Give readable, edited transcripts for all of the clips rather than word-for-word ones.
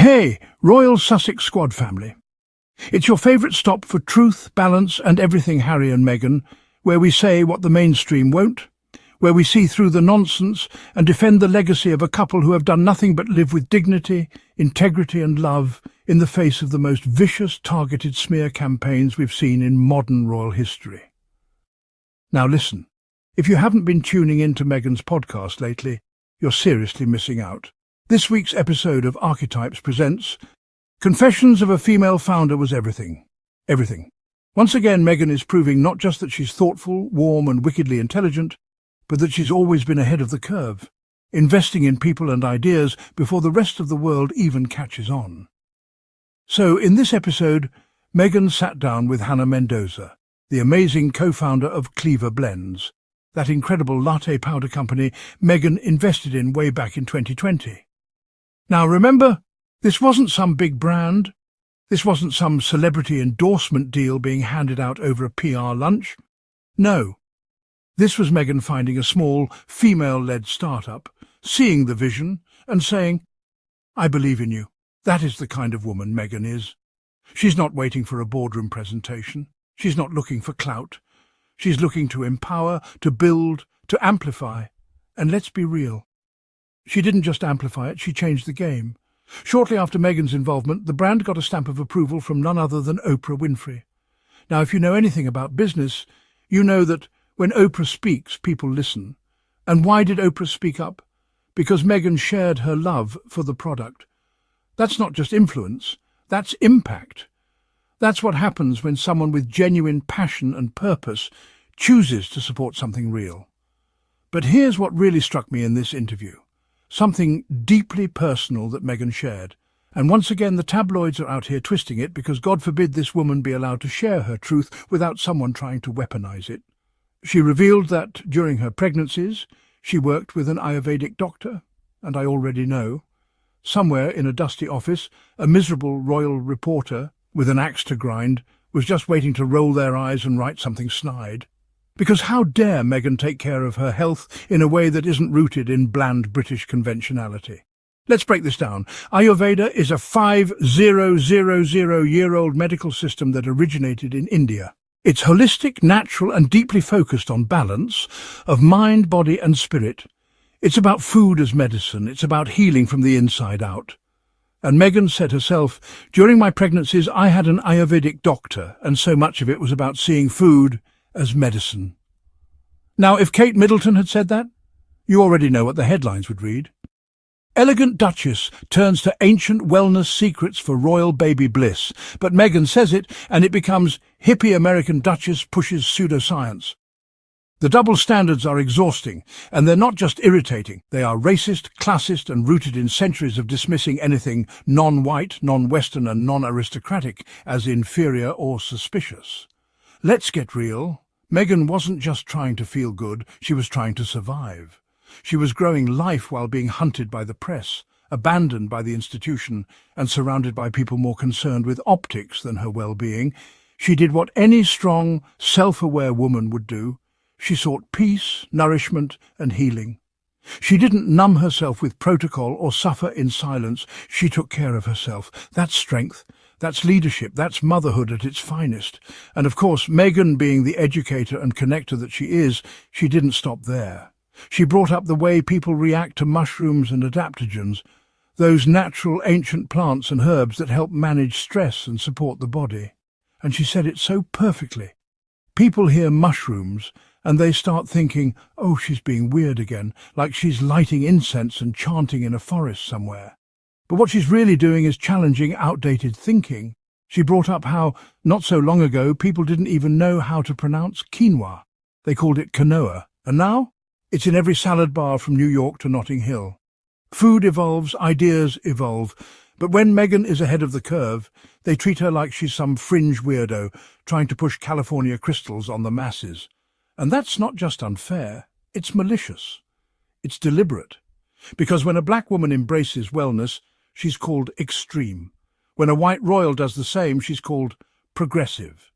Hey, Royal Sussex Squad family. It's your favourite stop for truth, balance and everything Harry and Meghan, where we say what the mainstream won't, where we see through the nonsense and defend the legacy of a couple who have done nothing but live with dignity, integrity and love in the face of the most vicious targeted smear campaigns we've seen in modern royal history. Now listen, if you haven't been tuning in to Meghan's podcast lately, you're seriously missing out. This week's episode of Archetypes presents Confessions of a Female Founder Was Everything. Everything. Once again, Meghan is proving not just that she's thoughtful, warm and wickedly intelligent, but that she's always been ahead of the curve, investing in people and ideas before the rest of the world even catches on. So, in this episode, Meghan sat down with Hannah Mendoza, the amazing co-founder of Clevr Blends, that incredible latte powder company Meghan invested in way back in 2020. Now remember, this wasn't some big brand. This wasn't some celebrity endorsement deal being handed out over a PR lunch. No, this was Meghan finding a small, female-led startup, seeing the vision and saying, I believe in you. That is the kind of woman Meghan is. She's not waiting for a boardroom presentation. She's not looking for clout. She's looking to empower, to build, to amplify. And let's be real. She didn't just amplify it, she changed the game. Shortly after Meghan's involvement, the brand got a stamp of approval from none other than Oprah Winfrey. Now, if you know anything about business, you know that when Oprah speaks, people listen. And why did Oprah speak up? Because Meghan shared her love for the product. That's not just influence, that's impact. That's what happens when someone with genuine passion and purpose chooses to support something real. But here's what really struck me in this interview. Something deeply personal that Meghan shared. And once again, the tabloids are out here twisting it because God forbid this woman be allowed to share her truth without someone trying to weaponize it. She revealed that during her pregnancies, she worked with an Ayurvedic doctor, and I already know. Somewhere in a dusty office, a miserable royal reporter with an axe to grind was just waiting to roll their eyes and write something snide. Because how dare Meghan take care of her health in a way that isn't rooted in bland British conventionality? Let's break this down. Ayurveda is a 5,000-year-old medical system that originated in India. It's holistic, natural and deeply focused on balance of mind, body and spirit. It's about food as medicine. It's about healing from the inside out. And Meghan said herself, during my pregnancies I had an Ayurvedic doctor, and so much of it was about seeing food as medicine. Now, if Kate Middleton had said that, you already know what the headlines would read. Elegant Duchess turns to ancient wellness secrets for royal baby bliss. But Meghan says it, and it becomes hippie American Duchess pushes pseudoscience. The double standards are exhausting, and they're not just irritating. They are racist, classist, and rooted in centuries of dismissing anything non-white, non-Western, and non-aristocratic as inferior or suspicious. Let's get real. Meghan wasn't just trying to feel good, she was trying to survive. She was growing life while being hunted by the press, abandoned by the institution, and surrounded by people more concerned with optics than her well-being. She did what any strong, self-aware woman would do. She sought peace, nourishment, and healing. She didn't numb herself with protocol or suffer in silence. She took care of herself. That's strength. That's leadership, that's motherhood at its finest. And of course, Meghan, being the educator and connector that she is, she didn't stop there. She brought up the way people react to mushrooms and adaptogens, those natural ancient plants and herbs that help manage stress and support the body. And she said it so perfectly. People hear mushrooms and they start thinking, oh, she's being weird again, like she's lighting incense and chanting in a forest somewhere. But what she's really doing is challenging outdated thinking. She brought up how, not so long ago, people didn't even know how to pronounce quinoa. They called it quinoa. And now, it's in every salad bar from New York to Notting Hill. Food evolves, ideas evolve. But when Meghan is ahead of the curve, they treat her like she's some fringe weirdo trying to push California crystals on the masses. And that's not just unfair, it's malicious. It's deliberate. Because when a black woman embraces wellness, she's called extreme. When a white royal does the same, she's called progressive.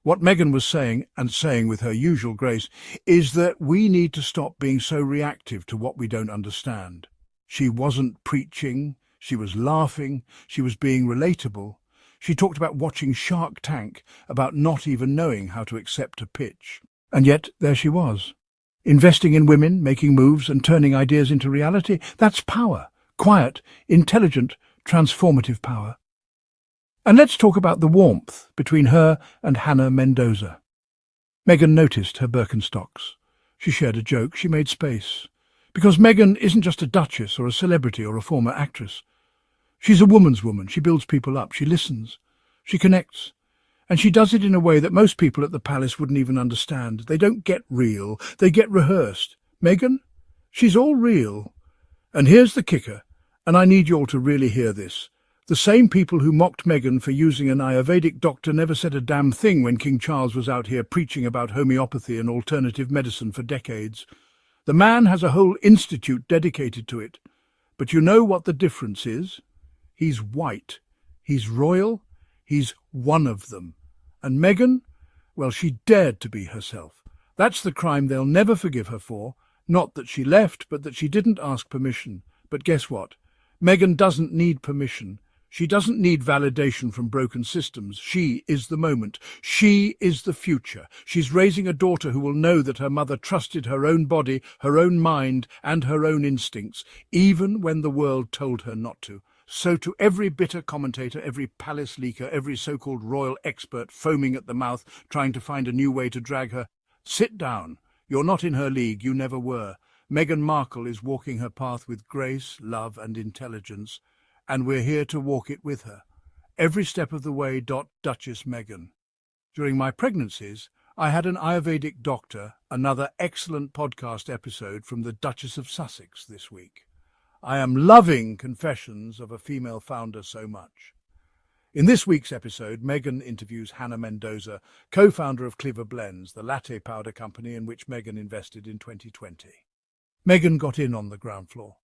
What Meghan was saying, and saying with her usual grace, is that we need to stop being so reactive to what we don't understand. She wasn't preaching, She was laughing, she was being relatable. She talked about watching Shark Tank, about not even knowing how to accept a pitch. And yet, there she was. Investing in women, making moves and turning ideas into reality, that's power. Quiet, intelligent, transformative power. And let's talk about the warmth between her and Hannah Mendoza. Meghan noticed her Birkenstocks. She shared a joke, she made space. Because Meghan isn't just a duchess or a celebrity or a former actress. She's a woman's woman. She builds people up. She listens. She connects. And she does it in a way that most people at the palace wouldn't even understand. They don't get real. They get rehearsed. Meghan? She's all real. And here's the kicker, and I need you all to really hear this. The same people who mocked Meghan for using an Ayurvedic doctor never said a damn thing when King Charles was out here preaching about homeopathy and alternative medicine for decades. The man has a whole institute dedicated to it. But you know what the difference is? He's white. He's royal. He's one of them. And Meghan? Well, she dared to be herself. That's the crime they'll never forgive her for. Not that she left, but that she didn't ask permission. But guess what? Meghan doesn't need permission. She doesn't need validation from broken systems. She is the moment. She is the future. She's raising a daughter who will know that her mother trusted her own body, her own mind, and her own instincts, even when the world told her not to. So to every bitter commentator, every palace leaker, every so-called royal expert foaming at the mouth, trying to find a new way to drag her, sit down. You're not in her league. You never were. Meghan Markle is walking her path with grace, love, and intelligence. And we're here to walk it with her. Every step of the way. Duchess Meghan. During my pregnancies, I had an Ayurvedic doctor, another excellent podcast episode from the Duchess of Sussex this week. I am loving Confessions of a Female Founder so much. In this week's episode, Meghan interviews Hannah Mendoza, co-founder of Clevr Blends, the latte powder company in which Meghan invested in 2020. Meghan got in on the ground floor.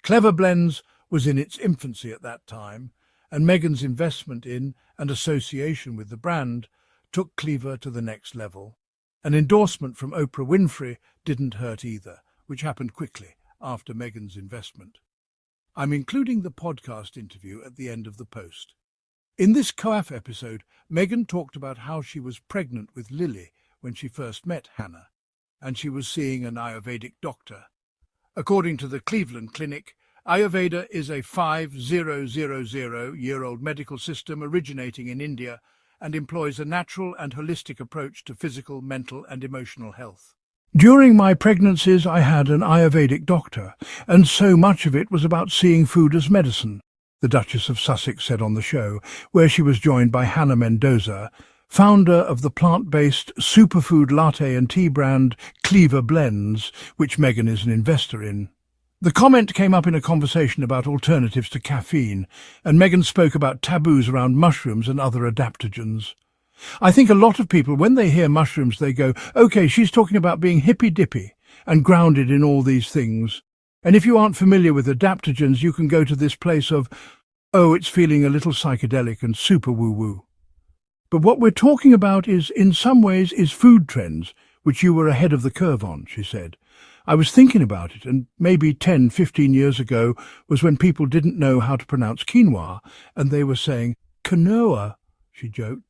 Clevr Blends was in its infancy at that time, and Meghan's investment in and association with the brand took Clevr to the next level. An endorsement from Oprah Winfrey didn't hurt either, which happened quickly after Meghan's investment. I'm including the podcast interview at the end of the post. In this COAF episode, Meghan talked about how she was pregnant with Lily when she first met Hannah, and she was seeing an Ayurvedic doctor. According to the Cleveland Clinic, Ayurveda is a 5000-year-old medical system originating in India and employs a natural and holistic approach to physical, mental and emotional health. During my pregnancies, I had an Ayurvedic doctor, and so much of it was about seeing food as medicine, the Duchess of Sussex said on the show, where she was joined by Hannah Mendoza, founder of the plant-based superfood latte and tea brand Clevr Blends, which Meghan is an investor in. The comment came up in a conversation about alternatives to caffeine, and Meghan spoke about taboos around mushrooms and other adaptogens. I think a lot of people, when they hear mushrooms, they go, okay, she's talking about being hippy-dippy and grounded in all these things. And if you aren't familiar with adaptogens, you can go to this place of, oh, it's feeling a little psychedelic and super woo-woo. But what we're talking about is, in some ways, is food trends, which you were ahead of the curve on, she said. I was thinking about it, and maybe 10, 15 years ago was when people didn't know how to pronounce quinoa, and they were saying, quinoa, she joked.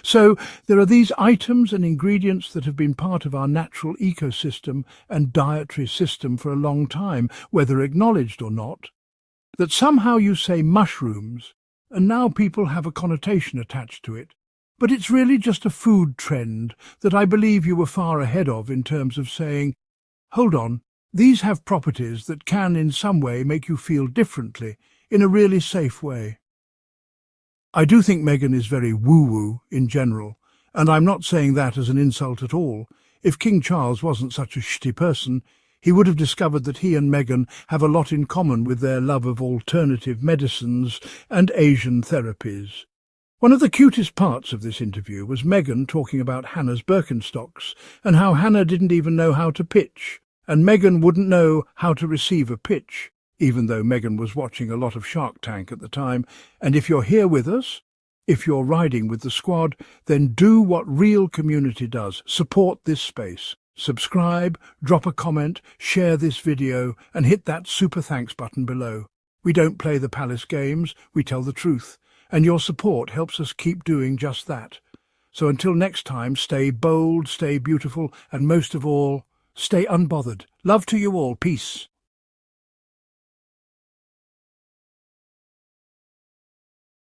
So there are these items and ingredients that have been part of our natural ecosystem and dietary system for a long time, whether acknowledged or not, that somehow you say mushrooms, and now people have a connotation attached to it. But it's really just a food trend that I believe you were far ahead of in terms of saying, hold on, these have properties that can in some way make you feel differently, in a really safe way. I do think Meghan is very woo-woo in general, and I'm not saying that as an insult at all. If King Charles wasn't such a shitty person, he would have discovered that he and Meghan have a lot in common with their love of alternative medicines and Asian therapies. One of the cutest parts of this interview was Meghan talking about Hannah's Birkenstocks and how Hannah didn't even know how to pitch, and Meghan wouldn't know how to receive a pitch, even though Meghan was watching a lot of Shark Tank at the time. And if you're here with us, if you're riding with the squad, then do what real community does. Support this space. Subscribe, drop a comment, share this video, and hit that super thanks button below. We don't play the palace games, we tell the truth, and your support helps us keep doing just that. So until next time, stay bold, stay beautiful, and most of all, stay unbothered. Love to you all. Peace.